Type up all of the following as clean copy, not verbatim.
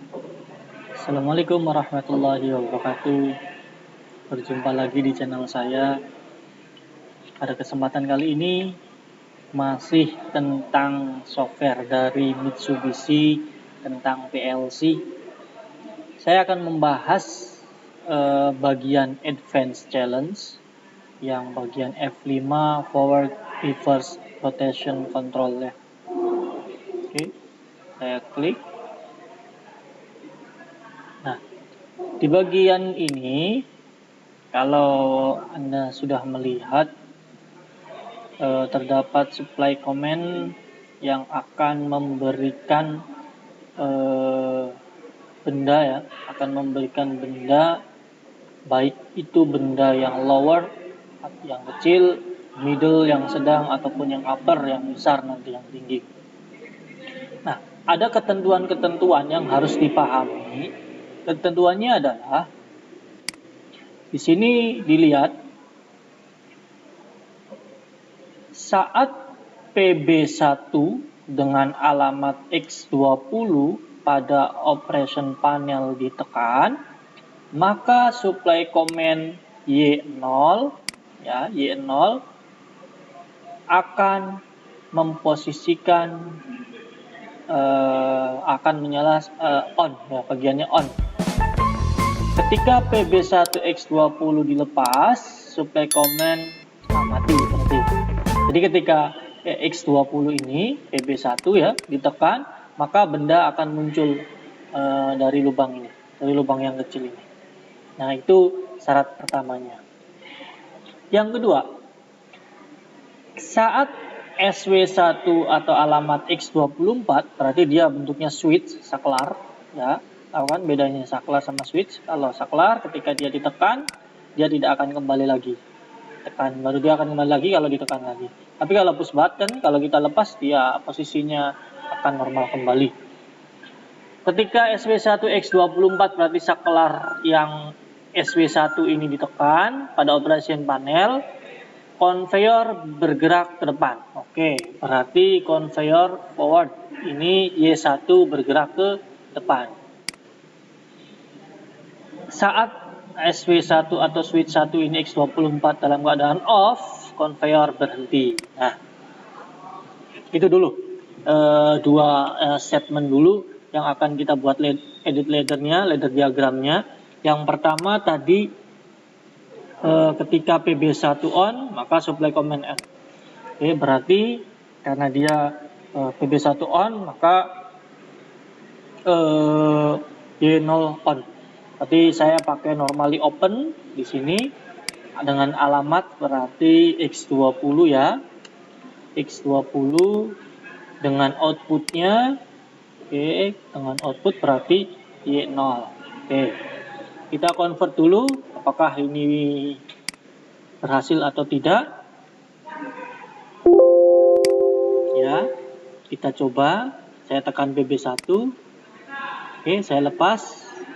Assalamualaikum warahmatullahi wabarakatuh. Berjumpa lagi di channel saya. Pada kesempatan kali ini masih tentang software dari Mitsubishi tentang PLC. Saya akan membahas bagian Advanced Challenge yang bagian F5 Forward Reverse Rotation Control ya. Oke, saya klik. Nah, di bagian ini kalau Anda sudah melihat terdapat supply command yang akan memberikan benda ya, akan memberikan benda baik itu benda yang lower, yang kecil, middle yang sedang ataupun yang upper yang besar nanti yang tinggi. Nah, ada ketentuan-ketentuan yang harus dipahami. Ketentuannya adalah di sini dilihat saat PB1 dengan alamat X20 pada operation panel ditekan, maka supply command Y0 ya, Y0 akan memposisikan akan menyala on ya, bagiannya on. Ketika PB1X20 dilepas, supply command mati berhenti. Jadi ketika X20 ini PB1 ya ditekan, maka benda akan muncul dari lubang ini, dari lubang yang kecil ini. Nah, itu syarat pertamanya. Yang kedua, saat SW1 atau alamat X24, berarti dia bentuknya switch saklar ya. Tahu kan bedanya saklar sama switch? Kalau saklar ketika dia ditekan, dia tidak akan kembali lagi. Tekan baru dia akan kembali lagi kalau ditekan lagi. Tapi kalau push button, kalau kita lepas dia posisinya akan normal kembali. Ketika SW1X24 berarti saklar yang SW1 ini ditekan pada operation panel, conveyor bergerak ke depan. Oke, berarti conveyor forward ini Y1 bergerak ke depan. Saat SW1 atau switch 1 ini X24 dalam keadaan off, conveyor berhenti. Nah, itu dulu dua statement dulu yang akan kita buat edit ladder diagramnya. Yang pertama tadi ketika PB1 on, maka supply command N. Oke, berarti karena dia PB1 on, maka Y0 on. Berarti saya pakai normally open di sini dengan alamat berarti X20 ya. X20 dengan outputnya, oke, dengan output berarti Y0. Oke, kita convert dulu apakah ini berhasil atau tidak. Ya, kita coba. Saya tekan PB1. Oke, saya lepas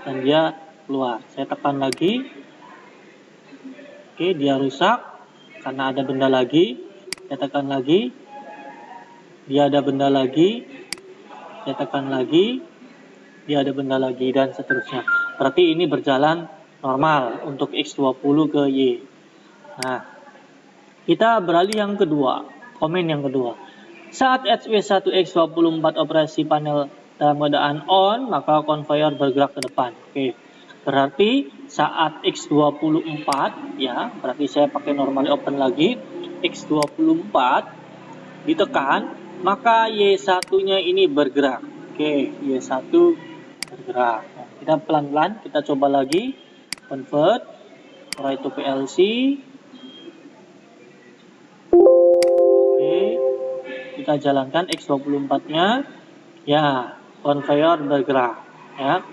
dan dia keluar. Saya tekan lagi. Oke, dia rusak karena ada benda lagi. Saya tekan lagi. Dia ada benda lagi. Saya tekan lagi. Dia ada benda lagi dan seterusnya. Berarti ini berjalan normal untuk X20 ke Y. Nah, kita beralih yang kedua. Komen yang kedua. Saat SW1X24 operasi panel dalam keadaan on, maka conveyor bergerak ke depan. Oke. Berarti saat X24 ya, berarti saya pakai normally open lagi. X24 ditekan, maka Y1-nya ini bergerak. Oke, Y1 bergerak. Nah, kita pelan-pelan kita coba lagi convert right to PLC. Oke, kita jalankan X24-nya. Ya, conveyor bergerak ya.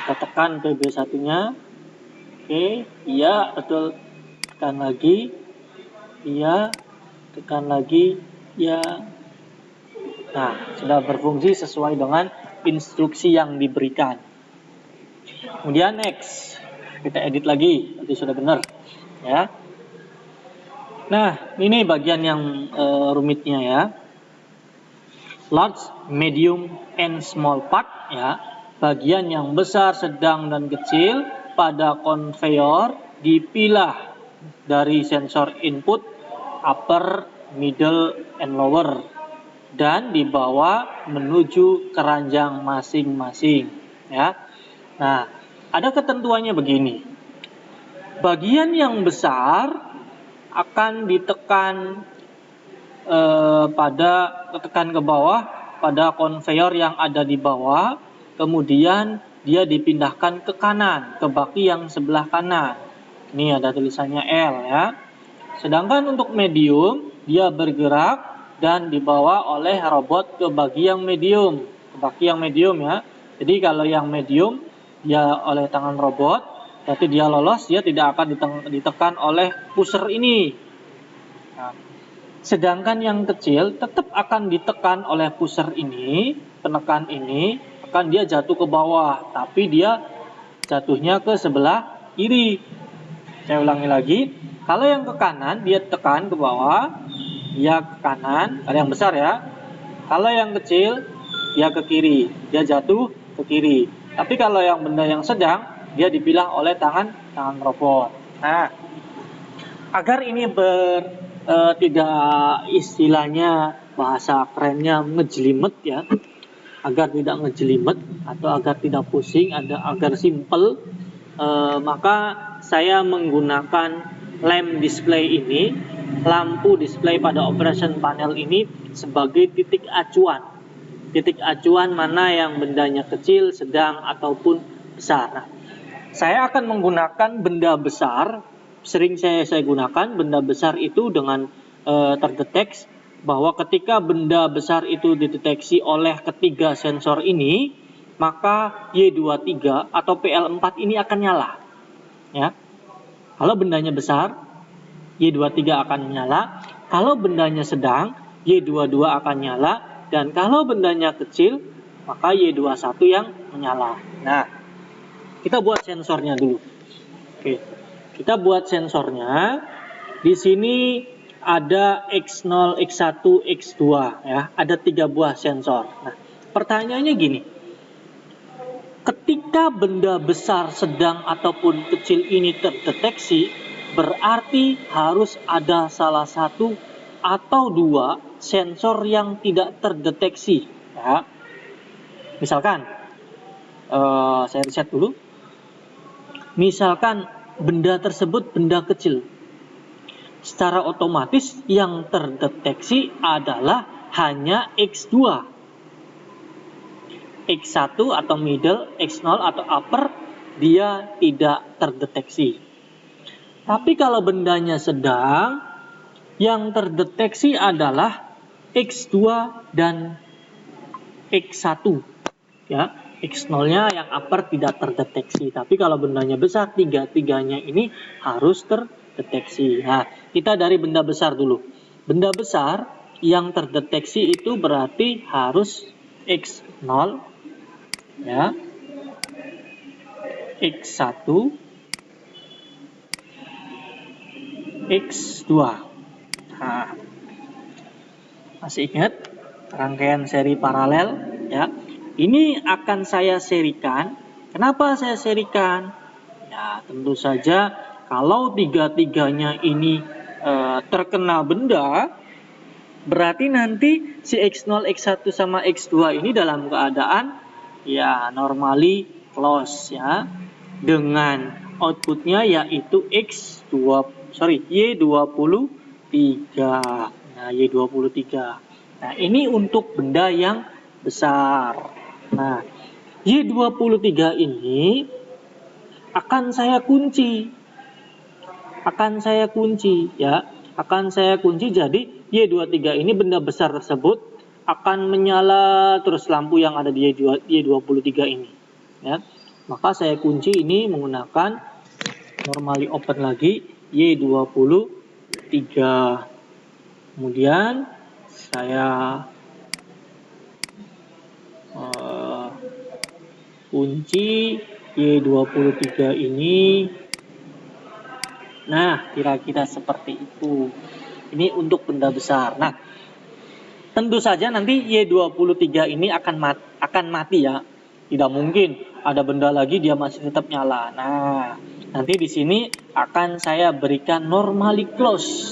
Kita tekan PB1-nya. Oke, iya betul. Tekan lagi. Iya, tekan lagi. Ya. Nah, sudah berfungsi sesuai dengan instruksi yang diberikan. Kemudian next, kita edit lagi. Berarti sudah benar ya. Nah, ini bagian yang rumitnya ya. Large, medium, and small part ya. bagian yang besar, sedang, dan kecil pada konveyor dipilah dari sensor input upper, middle, and lower dan dibawa menuju keranjang masing-masing, ya. Nah, ada ketentuannya begini. Bagian yang besar akan ditekan tekan ke bawah pada konveyor yang ada di bawah, kemudian dia dipindahkan ke kanan, ke baki yang sebelah kanan. Ini ada tulisannya L, ya. Sedangkan untuk medium, dia bergerak dan dibawa oleh robot ke baki yang medium, ya. Jadi kalau yang medium dia oleh tangan robot, berarti dia lolos, dia tidak akan ditekan oleh pusher ini. Nah, sedangkan yang kecil tetap akan ditekan oleh pusher ini, penekan ini, akan dia jatuh ke bawah, tapi dia jatuhnya ke sebelah kiri. Saya ulangi lagi, kalau yang ke kanan dia tekan ke bawah, dia ke kanan, kalau yang besar ya. Kalau yang kecil dia ke kiri, dia jatuh ke kiri. Tapi kalau yang benda yang sedang, dia dipilah oleh tangan robot. Nah, agar ini tidak istilahnya bahasa kerennya ngejelimet, ya. Agar tidak ngejelimet atau agar tidak pusing, agar simple, maka saya menggunakan lamp display ini, lampu display pada operation panel ini sebagai titik acuan. Titik acuan mana yang bendanya kecil, sedang, ataupun besar. Nah, saya akan menggunakan benda besar. Sering saya gunakan benda besar itu dengan terdeteksi bahwa ketika benda besar itu dideteksi oleh ketiga sensor ini, maka Y23 atau PL4 ini akan nyala. Ya. Kalau bendanya besar, Y23 akan nyala. Kalau bendanya sedang, Y22 akan nyala. Dan kalau bendanya kecil, maka Y21 yang menyala. Nah, kita buat sensornya dulu. Oke. Kita buat sensornya. Di sini ada X0, X1, X2, ya. Ada 3 buah sensor. Nah, pertanyaannya gini. Ketika benda besar, sedang, ataupun kecil ini terdeteksi, berarti harus ada salah satu atau 2 sensor yang tidak terdeteksi. Ya. Misalkan, saya riset dulu. Misalkan benda tersebut benda kecil. Secara otomatis yang terdeteksi adalah hanya X2. X1 atau middle, X0 atau upper, dia tidak terdeteksi. Tapi kalau bendanya sedang, yang terdeteksi adalah X2 dan X1. Ya, X0-nya yang upper tidak terdeteksi. Tapi kalau bendanya besar, tiga-tiganya ini harus terdeteksi. Nah, kita dari benda besar dulu. Benda besar yang terdeteksi itu berarti harus X0, ya, X1, X2. Nah, masih ingat rangkaian seri paralel, ya? Ini akan saya serikan. Kenapa saya serikan? Ya, tentu saja kalau tiga-tiganya ini terkena benda, berarti nanti si X0, X1 sama X2 ini dalam keadaan ya normally close, ya, dengan outputnya yaitu Y23. Nah, Y23. Nah, ini untuk benda yang besar. Nah, Y23 ini akan saya kunci. Ya. Akan saya kunci, jadi Y23 ini benda besar tersebut akan menyala terus lampu yang ada di Y23 ini, ya. Maka saya kunci ini menggunakan normally open lagi Y23. Kemudian saya kunci Y23 ini. Nah, kira-kira seperti itu. Ini untuk benda besar. Nah, tentu saja nanti Y23 ini akan mati, ya. Tidak mungkin ada benda lagi dia masih tetap nyala. Nah, nanti di sini akan saya berikan normally close.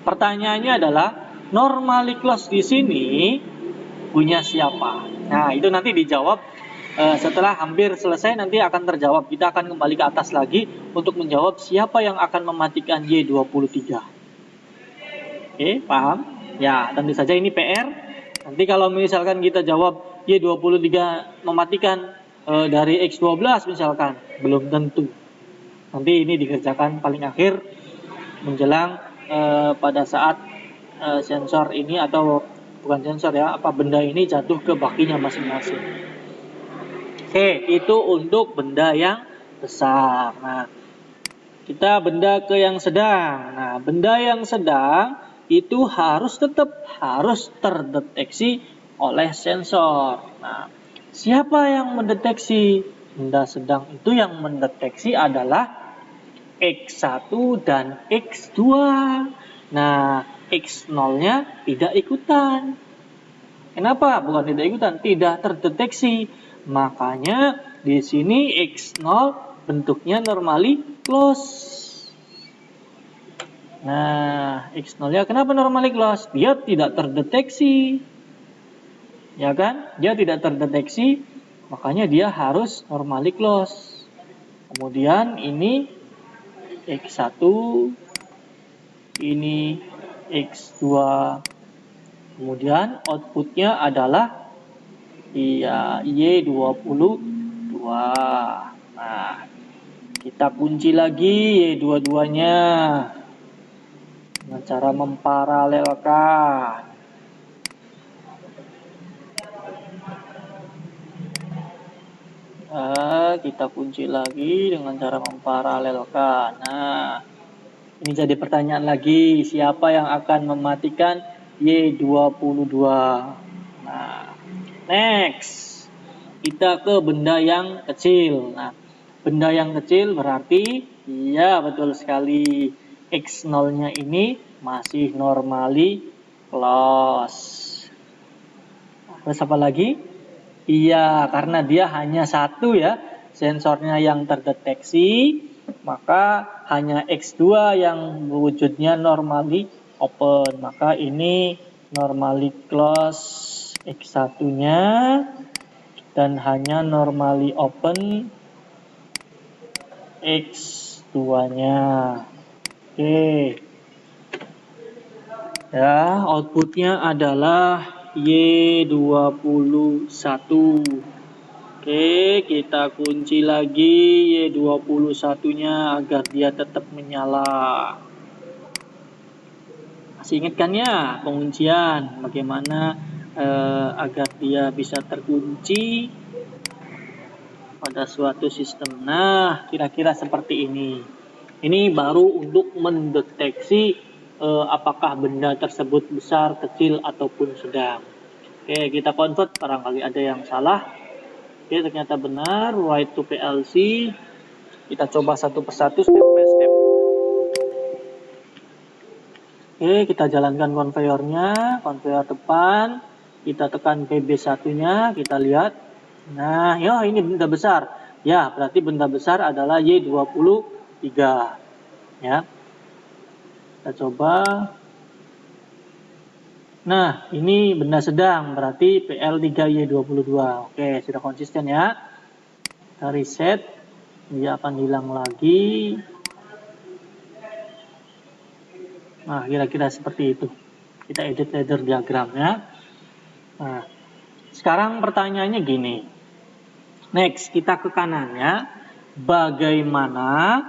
Pertanyaannya adalah normally close di sini punya siapa? Nah, itu nanti dijawab setelah hampir selesai, nanti akan terjawab. Kita akan kembali ke atas lagi untuk menjawab siapa yang akan mematikan Y23. Oke, paham? Ya, tentu saja ini PR. Nanti kalau misalkan kita jawab Y23 mematikan dari X12 misalkan, belum tentu. Nanti ini dikerjakan paling akhir menjelang pada saat sensor ini, atau bukan sensor ya, apa benda ini jatuh ke bakinya masing-masing. Oke, itu untuk benda yang besar. Nah, kita benda ke yang sedang. Nah, benda yang sedang itu tetap harus terdeteksi oleh sensor. Nah, siapa yang mendeteksi benda sedang itu? Yang mendeteksi adalah X1 dan X2. Nah, X0-nya tidak ikutan. Kenapa? Bukan tidak ikutan, tidak terdeteksi. Makanya di sini X0 bentuknya normally close. Nah, X0-nya kenapa normally close? Dia tidak terdeteksi. Ya kan? Dia tidak terdeteksi, makanya dia harus normally close. Kemudian ini X1, ini X2. Kemudian outputnya adalah Y22. Nah, kita kunci lagi Y22-nya dengan cara memparalelkan. Kita kunci lagi dengan cara memparalelkan. Nah, ini jadi pertanyaan lagi, siapa yang akan mematikan Y22? Nah, next, kita ke benda yang kecil. Nah, benda yang kecil berarti, iya betul sekali, X0-nya ini masih normally close. Terus apa lagi? Iya, karena dia hanya satu ya, sensornya yang terdeteksi, maka hanya X2 yang wujudnya normally open. Maka ini normally close X1-nya dan hanya normally open X2-nya. Oke. Ya, outputnya adalah Y21. Oke, kita kunci lagi Y21-nya agar dia tetap menyala. Masih ingat kan ya penguncian? Bagaimana agar dia bisa terkunci pada suatu sistem. Nah, kira-kira seperti ini. Ini baru untuk mendeteksi apakah benda tersebut besar, kecil, ataupun sedang. Oke, kita convert, barangkali ada yang salah. Oke, ternyata benar, write to PLC. Kita coba satu persatu, step by step. Oke, kita jalankan konveyornya, konveyor depan. Kita tekan PB1-nya, kita lihat. Nah, ya ini benda besar. Ya, berarti benda besar adalah Y23. Ya. Kita coba. Nah, ini benda sedang, berarti PL3Y22. Oke, sudah konsisten ya. Kita reset, dia akan hilang lagi. Nah, kira-kira seperti itu. Kita edit ladder diagramnya. Nah, sekarang pertanyaannya gini. Next, kita ke kanannya. Bagaimana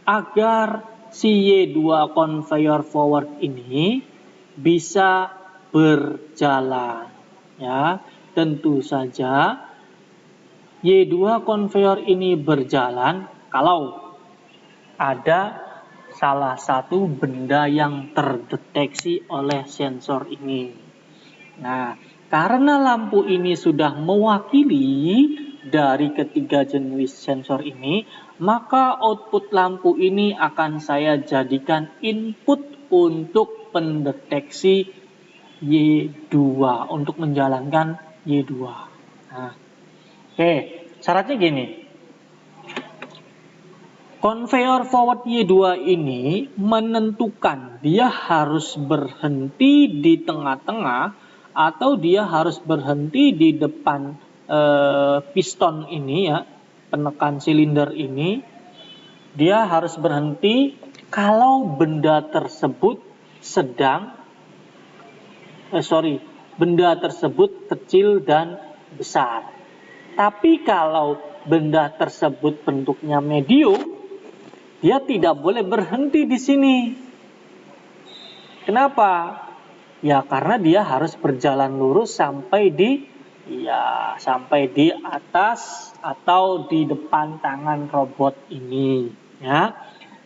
agar si Y2 conveyor forward ini bisa berjalan? Ya, tentu saja Y2 conveyor ini berjalan kalau ada salah satu benda yang terdeteksi oleh sensor ini. Nah, karena lampu ini sudah mewakili dari ketiga jenis sensor ini, maka output lampu ini akan saya jadikan input untuk pendeteksi Y2, untuk menjalankan Y2. Nah, Oke, syaratnya gini. Conveyor forward Y2 ini menentukan dia harus berhenti di tengah-tengah atau dia harus berhenti di depan piston ini ya, penekan silinder ini. Dia harus berhenti kalau benda tersebut benda tersebut kecil dan besar. Tapi kalau benda tersebut bentuknya medium, dia tidak boleh berhenti di sini. Kenapa? Ya karena dia harus berjalan lurus sampai di atas atau di depan tangan robot ini, ya.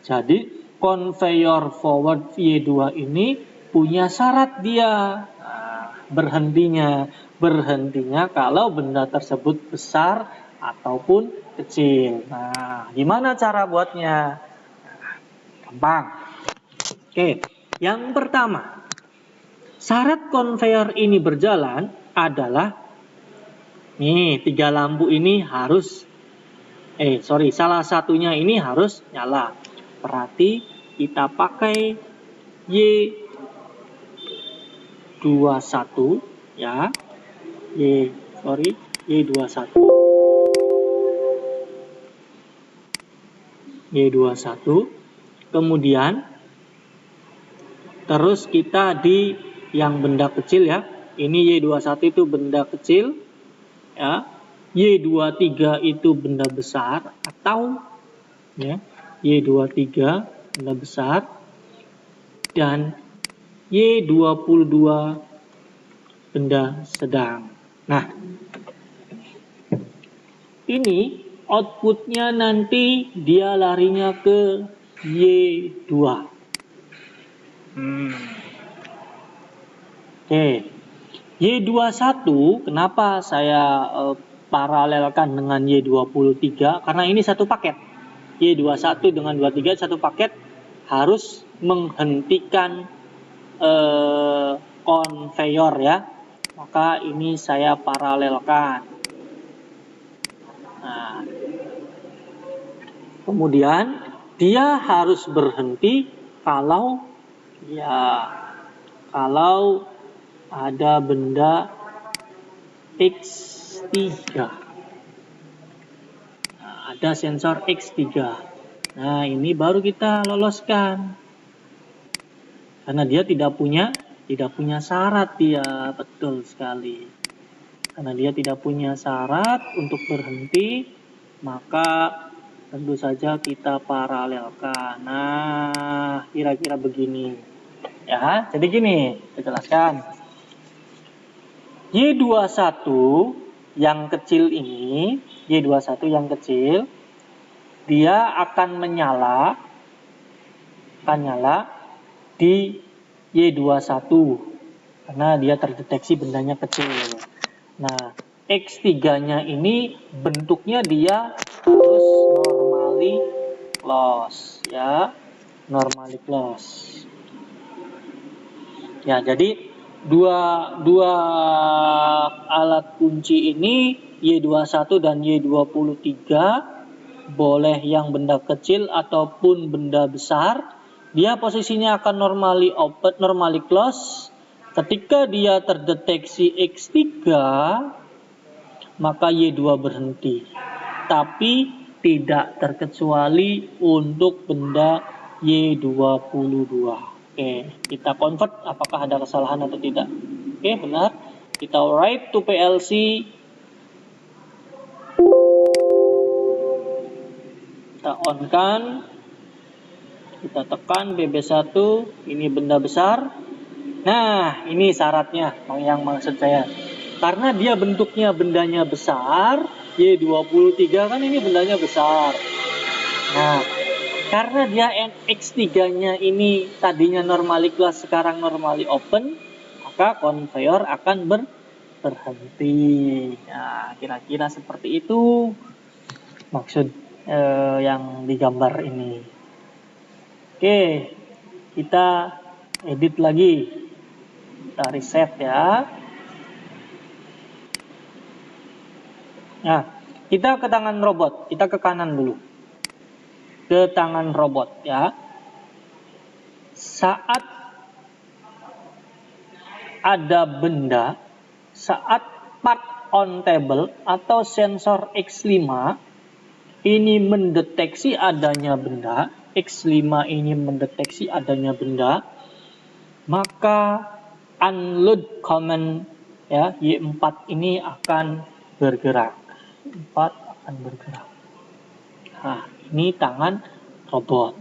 Jadi conveyor forward Y2 ini punya syarat dia. Berhentinya kalau benda tersebut besar ataupun kecil. Nah, gimana cara buatnya? Gampang. Oke, yang pertama, syarat conveyor ini berjalan adalah nih, 3 lampu ini harus salah satunya ini harus nyala. Berarti kita pakai Y21 ya. Y21. Kemudian terus kita di yang benda kecil ya. Ini Y21 itu benda kecil ya. Y23 itu benda besar atau ya, Y23 benda besar dan Y22 benda sedang. Nah, ini outputnya nanti dia larinya ke Y2. Oke, Y21 kenapa saya paralelkan dengan Y23? Karena ini satu paket. Y21 dengan 23 satu paket harus menghentikan conveyor ya. Maka ini saya paralelkan. Nah, kemudian dia harus berhenti kalau ada benda X3. Nah, ada sensor X3. Nah, ini baru kita loloskan. Karena dia tidak punya syarat dia, betul sekali. Karena dia tidak punya syarat untuk berhenti, maka tentu saja kita paralelkan. Nah, kira-kira begini. Ya, jadi gini, saya jelaskan. Y21 yang kecil ini, Y21 yang kecil, dia akan menyala di Y21 karena dia terdeteksi bendanya kecil. Nah, X3-nya ini bentuknya dia harus normally close ya, normally close. Ya, jadi dua alat kunci ini Y21 dan Y23 boleh yang benda kecil ataupun benda besar. Dia posisinya akan normally open, normally close. Ketika dia terdeteksi X3, maka Y2 berhenti. Tapi tidak terkecuali untuk benda Y22. Oke, kita convert apakah ada kesalahan atau tidak. Oke, benar. Kita write to PLC. Kita on-kan. Kita tekan BB1, ini benda besar. Nah, ini syaratnya yang maksud saya. Karena dia bentuknya bendanya besar, Y23 kan ini bendanya besar. Nah, karena dia X3-nya ini tadinya normally close, sekarang normally open, maka conveyor akan berhenti. Nah, kira-kira seperti itu maksud yang digambar ini. Oke, kita edit lagi. Kita reset ya. Nah, Kita ke tangan robot, kita ke kanan dulu. Ke tangan robot ya. Saat ada benda, saat part on table atau sensor X5 ini mendeteksi adanya benda, X5 ini mendeteksi adanya benda, maka unload command ya, Y4 ini akan bergerak. 4 akan bergerak. Nah, ini tangan robot.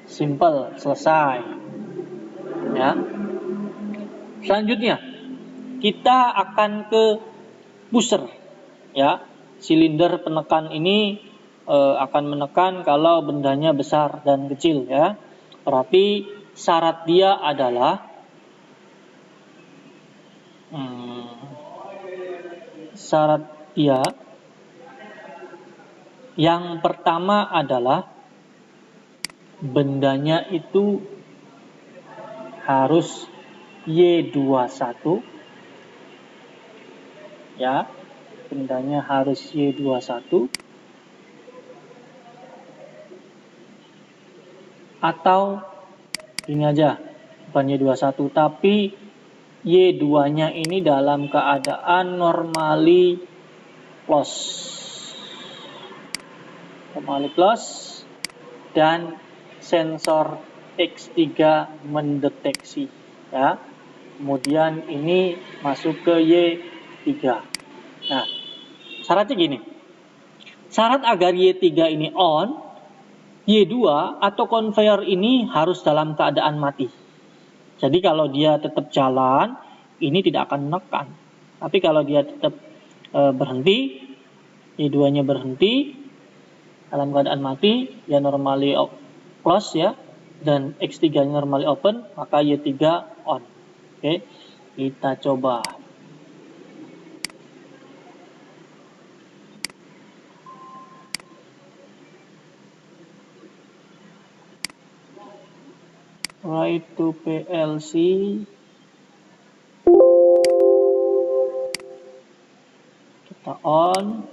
Simple, selesai. Ya. Selanjutnya, kita akan ke pusher. Ya, silinder penekan ini akan menekan kalau bendanya besar dan kecil ya. Berarti syarat dia adalah yang pertama adalah bendanya itu harus Y21 ya, bendanya harus Y21 atau ini aja, bukan Y21 tapi Y2 nya ini dalam keadaan normally close dan sensor X3 mendeteksi ya. Kemudian ini masuk ke Y3. Nah, syaratnya gini. Syarat agar Y3 ini on, Y2 atau conveyor ini harus dalam keadaan mati. Jadi kalau dia tetap jalan, ini tidak akan menekan. Tapi kalau dia tetap berhenti, Y2-nya berhenti dalam keadaan mati, ya normally close ya, dan X3-nya normally open, maka Y3 on. Oke, kita coba. Write to PLC. Kita on.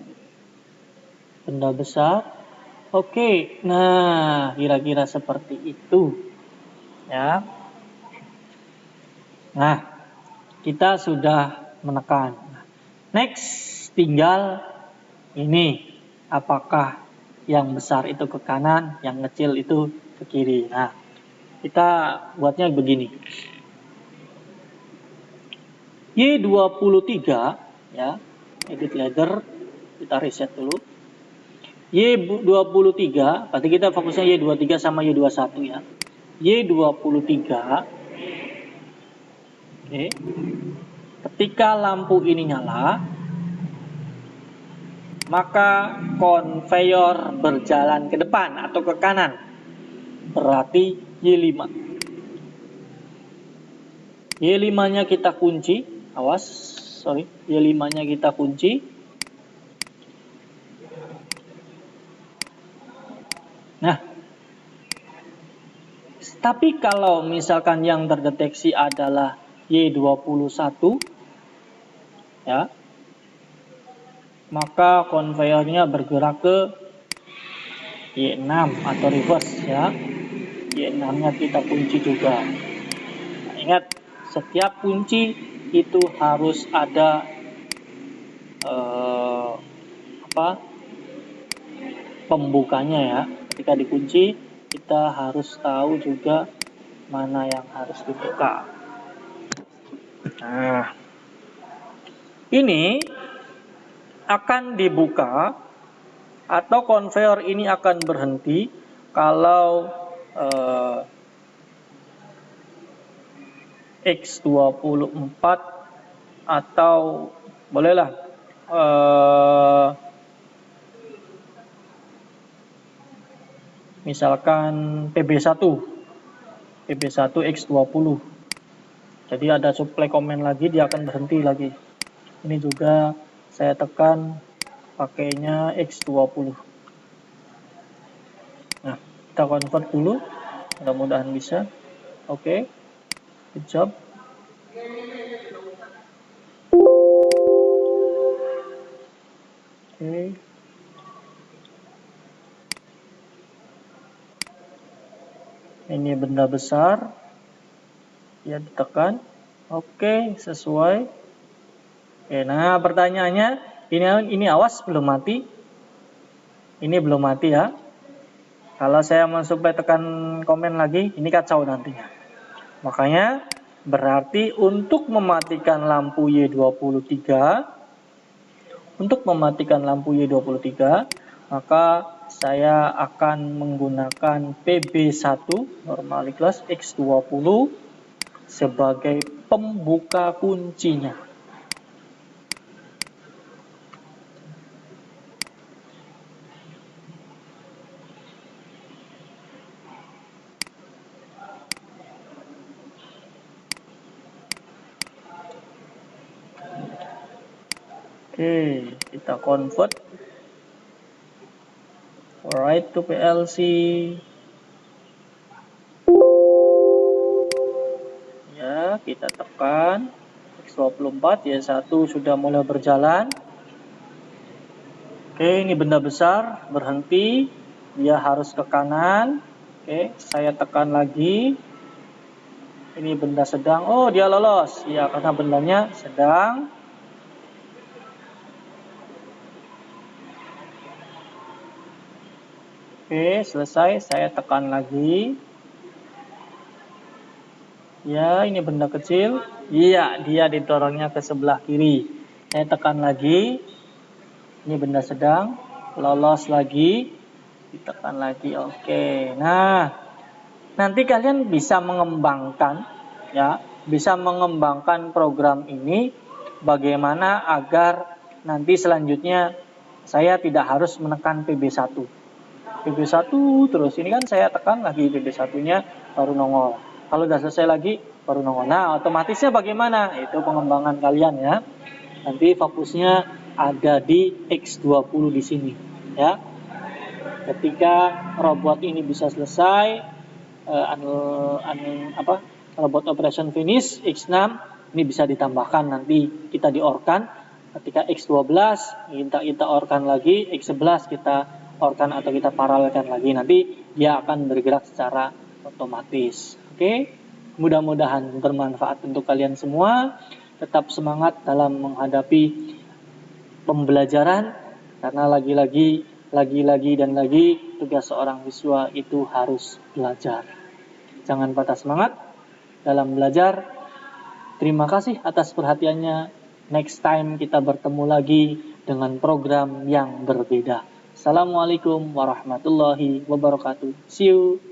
Benda besar. Oke, nah kira-kira seperti itu. Ya. Nah, kita sudah menekan. Next, tinggal ini. Apakah yang besar itu ke kanan, yang kecil itu ke kiri. Nah, kita buatnya begini. Y23 ya, edit ladder, kita reset dulu. Y23, berarti kita fokusnya Y23 sama Y21 ya. Y23. Oke. Ketika lampu ini nyala, maka konveyor berjalan ke depan atau ke kanan. Berarti Y5. Y5-nya kita kunci. Awas, sorry. Y5-nya kita kunci. Nah, tapi kalau misalkan yang terdeteksi adalah Y21, ya, maka konveyornya bergerak ke Y6 atau reverse ya. Y6-nya kita kunci juga. Nah, ingat, setiap kunci itu harus ada pembukanya ya. Ketika dikunci, kita harus tahu juga mana yang harus dibuka. Nah, ini akan dibuka atau konveyor ini akan berhenti kalau X24 atau bolehlah misalkan PB1 X20. Jadi ada supply command lagi, dia akan berhenti lagi. Ini juga saya tekan pakainya X20. Nah, kita convert dulu, mudah-mudahan bisa. Oke, good job. Oke. Ini benda besar. Ya, ditekan. Oke, sesuai. Oke, nah pertanyaannya, ini awas belum mati. Ini belum mati ya. Kalau saya mau supaya tekan komen lagi, ini kacau nantinya. Makanya berarti untuk mematikan lampu Y23, maka saya akan menggunakan PB1 normal ikhlas X20 sebagai pembuka kuncinya. Oke, kita convert write to PLC. Ya, kita tekan X24, Y1 sudah mulai berjalan. Oke, ini benda besar berhenti, dia harus ke kanan. Oke, saya tekan lagi. Ini benda sedang, oh dia lolos. Ya, karena bendanya sedang. Oke, selesai, saya tekan lagi. Ya, ini benda kecil. Iya, dia didorongnya ke sebelah kiri. Saya tekan lagi. Ini benda sedang, lolos lagi, ditekan lagi. Oke. Nah, nanti kalian bisa mengembangkan program ini bagaimana agar nanti selanjutnya saya tidak harus menekan PB1 terus. Ini kan saya tekan lagi PB1-nya baru nongol. Kalau udah selesai lagi baru nongol. Nah, otomatisnya bagaimana? Itu pengembangan kalian ya. Nanti fokusnya ada di X20 di sini ya. Ketika robot ini bisa selesai robot operation finish X6, ini bisa ditambahkan nanti kita di OR-kan. Ketika X12 kita OR-kan lagi, X11 kita OR-kan atau kita paralelkan lagi, nanti dia akan bergerak secara otomatis. Oke, mudah-mudahan bermanfaat untuk kalian semua. Tetap semangat dalam menghadapi pembelajaran, karena lagi-lagi tugas seorang siswa itu harus belajar. Jangan patah semangat dalam belajar. Terima kasih atas perhatiannya. Next time kita bertemu lagi dengan program yang berbeda. Assalamualaikum warahmatullahi wabarakatuh. See you.